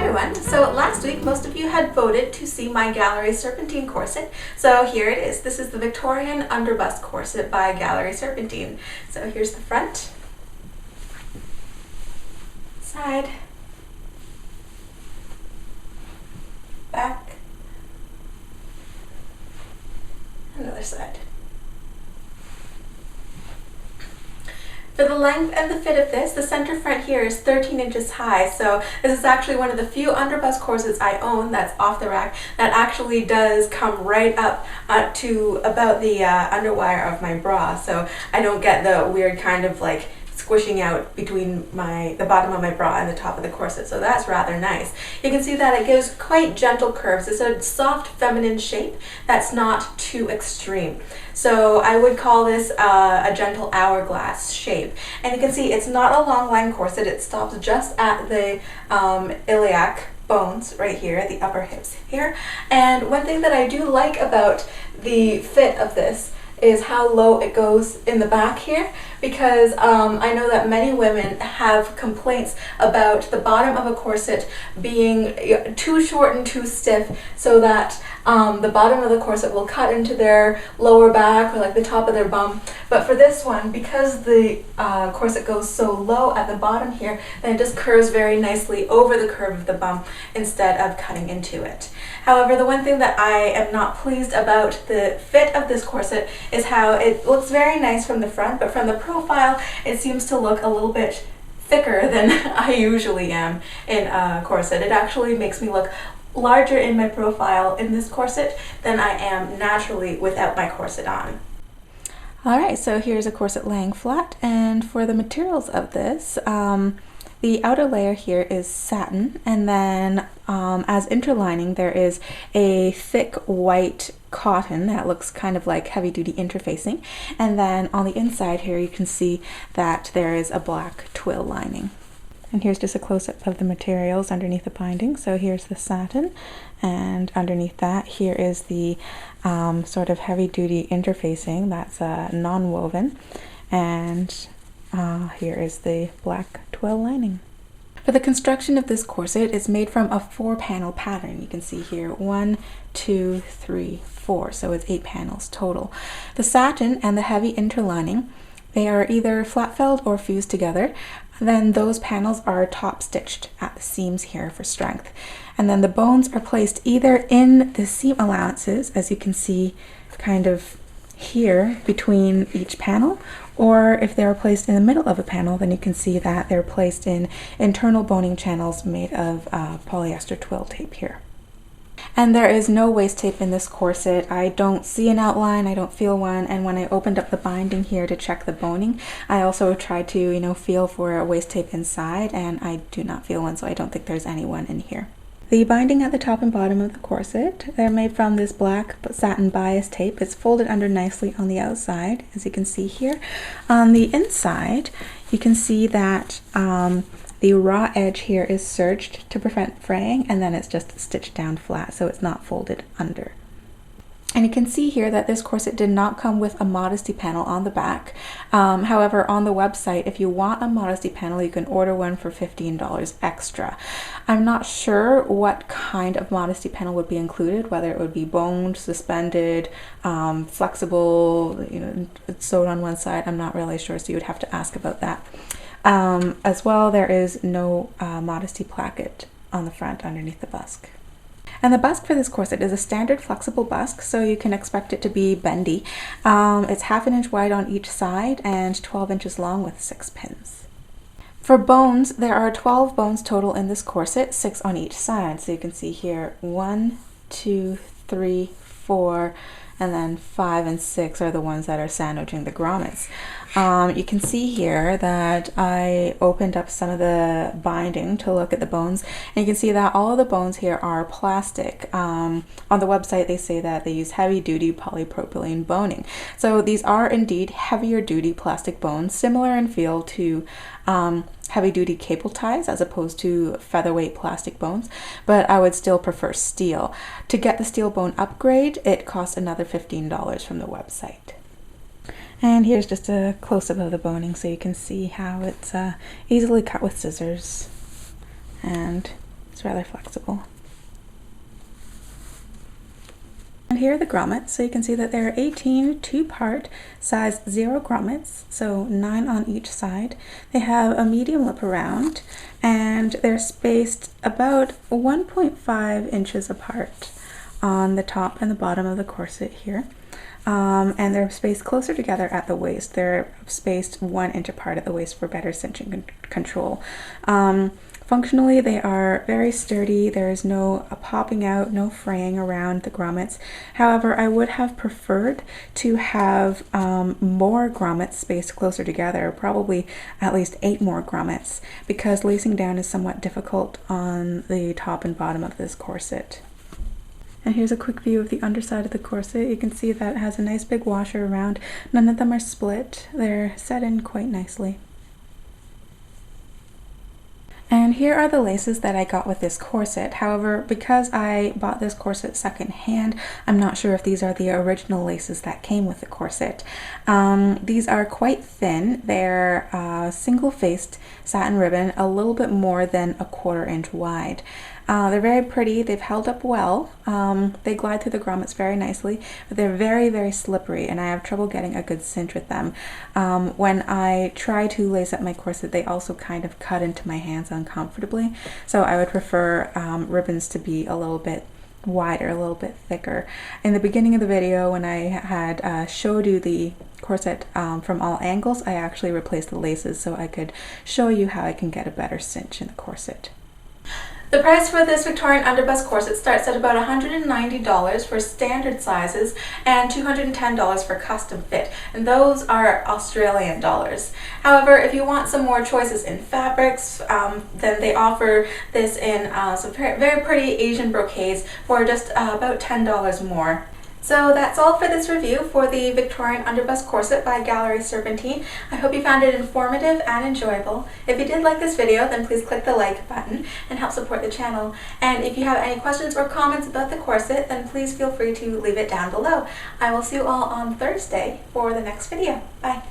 everyone! So last week most of you had voted to see my Gallery Serpentine corset, so here it is. This is the Victorian Underbust corset by Gallery Serpentine. So here's the front, side, back, another side. For the length and the fit of this, the center front here is 13 inches high, so this is actually one of the few underbust corsets I own that's off the rack that actually does come right up to about the underwire of my bra, so I don't get the weird kind of like squishing out between the bottom of my bra and the top of the corset, so that's rather nice. You can see that it gives quite gentle curves. It's a soft feminine shape that's not too extreme. So I would call this a gentle hourglass shape. And you can see it's not a long line corset. It stops just at the iliac bones right here, at the upper hips here. And one thing that I do like about the fit of this is how low it goes in the back here, because I know that many women have complaints about the bottom of a corset being too short and too stiff, so that the bottom of the corset will cut into their lower back or like the top of their bum. But for this one, because the corset goes so low at the bottom here, then it just curves very nicely over the curve of the bum instead of cutting into it. However, the one thing that I am not pleased about the fit of this corset is how it looks very nice from the front, but from the profile it seems to look a little bit thicker than I usually am in a corset. It actually makes me look larger in my profile in this corset than I am naturally without my corset on. Alright, so here's a corset laying flat, and for the materials of this, the outer layer here is satin, and then as interlining there is a thick white cotton that looks kind of like heavy-duty interfacing, and then on the inside here you can see that there is a black twill lining. And here's just a close-up of the materials underneath the binding. So here's the satin, and underneath that here is the sort of heavy-duty interfacing that's non-woven, and here is the black twill lining. For the construction of this corset, it's made from a 4-panel pattern. You can see here 1, 2, 3, 4, so it's 8 panels total. The satin and the heavy interlining, they are either flat felled or fused together. Then those panels are top stitched at the seams here for strength. And then the bones are placed either in the seam allowances, as you can see kind of here between each panel, or if they're placed in the middle of a panel, then you can see that they're placed in internal boning channels made of polyester twill tape here. And there is no waist tape in this corset. I don't see an outline, I don't feel one, and when I opened up the binding here to check the boning, I also tried to, feel for a waist tape inside, and I do not feel one, so I don't think there's any one in here. The binding at the top and bottom of the corset, they're made from this black satin bias tape. It's folded under nicely on the outside, as you can see here. On the inside, you can see that the raw edge here is serged to prevent fraying, and then it's just stitched down flat, so it's not folded under. And you can see here that this corset did not come with a Modesty panel on the back. However, on the website, if you want a Modesty panel, you can order one for $15 extra. I'm not sure what kind of Modesty panel would be included, whether it would be boned, suspended, flexible, it's sewed on one side. I'm not really sure, so you would have to ask about that. As well, there is no Modesty placket on the front underneath the busk. And the busk for this corset is a standard flexible busk, so you can expect it to be bendy. It's 1/2 inch wide on each side and 12 inches long with 6 pins. For bones, there are 12 bones total in this corset, 6 on each side. So you can see here 1, 2, 3, 4, and then 5 and 6 are the ones that are sandwiching the grommets. You can see here that I opened up some of the binding to look at the bones, and you can see that all of the bones here are plastic. On the website they say that they use heavy-duty polypropylene boning. So these are indeed heavier-duty plastic bones, similar in feel to heavy-duty cable ties as opposed to featherweight plastic bones, but I would still prefer steel. To get the steel bone upgrade, it costs another $15 from the website. And here's just a close-up of the boning so you can see how it's easily cut with scissors, and it's rather flexible. And here are the grommets. So you can see that there are 18 two-part size 0 grommets, so 9 on each side. They have a medium lip around, and they're spaced about 1.5 inches apart on the top and the bottom of the corset here. And they're spaced closer together at the waist. They're spaced 1 inch apart at the waist for better cinching control. Functionally, they are very sturdy. There is no popping out, no fraying around the grommets. However, I would have preferred to have more grommets spaced closer together, probably at least 8 more grommets, because lacing down is somewhat difficult on the top and bottom of this corset. And here's a quick view of the underside of the corset. You can see that it has a nice big washer around. None of them are split. They're set in quite nicely. And here are the laces that I got with this corset. However, because I bought this corset secondhand, I'm not sure if these are the original laces that came with the corset. These are quite thin. They're single-faced satin ribbon, a little bit more than 1/4 inch wide. They're very pretty. They've held up well. They glide through the grommets very nicely, but they're very, very slippery, and I have trouble getting a good cinch with them. When I try to lace up my corset, they also kind of cut into my hands uncomfortably, so I would prefer ribbons to be a little bit wider, a little bit thicker. In the beginning of the video, when I had showed you the corset from all angles, I actually replaced the laces so I could show you how I can get a better cinch in the corset. The price for this Victorian Underbust corset starts at about $190 for standard sizes and $210 for custom fit, and those are Australian dollars. However, if you want some more choices in fabrics, then they offer this in some very pretty Asian brocades for just about $10 more. So that's all for this review for the Victorian Underbust corset by Gallery Serpentine. I hope you found it informative and enjoyable. If you did like this video, then please click the like button and help support the channel. And if you have any questions or comments about the corset, then please feel free to leave it down below. I will see you all on Thursday for the next video. Bye!